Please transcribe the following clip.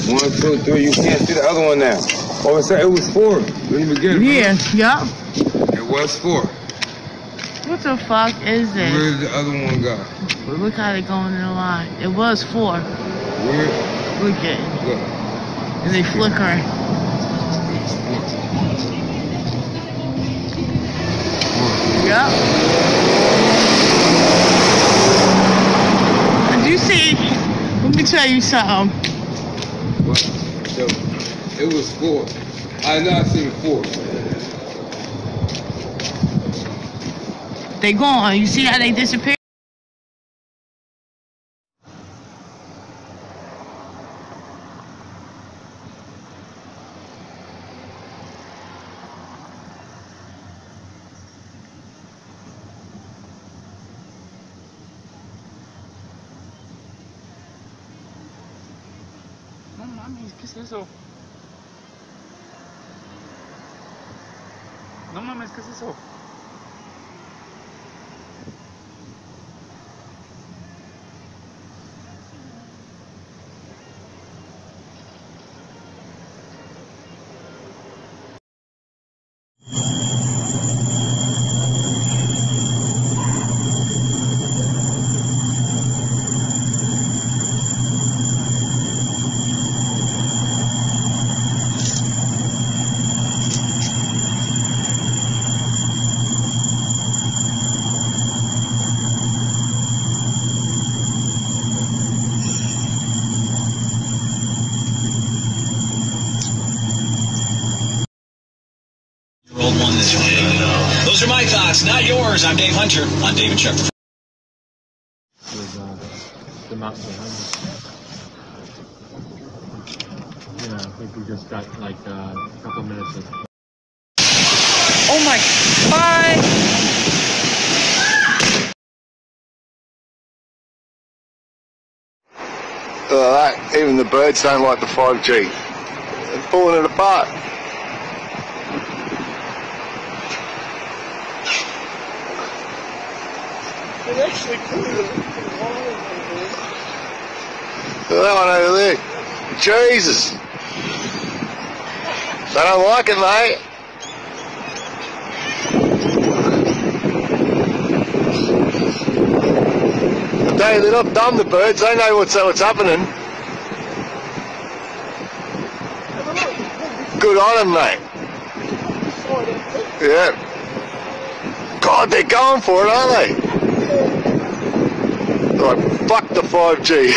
1, 2, 3. You can't see the other one now. Oh, it was 4 in the beginning. Yeah, yup. It was 4. What the fuck is this? Where did the other one go? Look how they going in the line. It was 4. Where? Look at it. Look. And they flickering. Yup. Did you see? Let me tell you something. What? So, it was 4. I know I seen 4. They gone. You see how they disappear? No mames, ¿qué es eso? No mames, ¿qué es eso? Those are my thoughts, not yours. I'm Dave Hunter. I'm David Shepard. With the mountain behind us. Yeah, I think we just got like a couple minutes of. Oh my God! Even the birds don't like the 5G. They're pulling it apart. It actually cleared. That one over there. Jesus. They don't like it, mate. They're not dumb, the birds. They know what's happening. Good on them, mate. Yeah. God, they're going for it, aren't they? Like, fuck the 5G.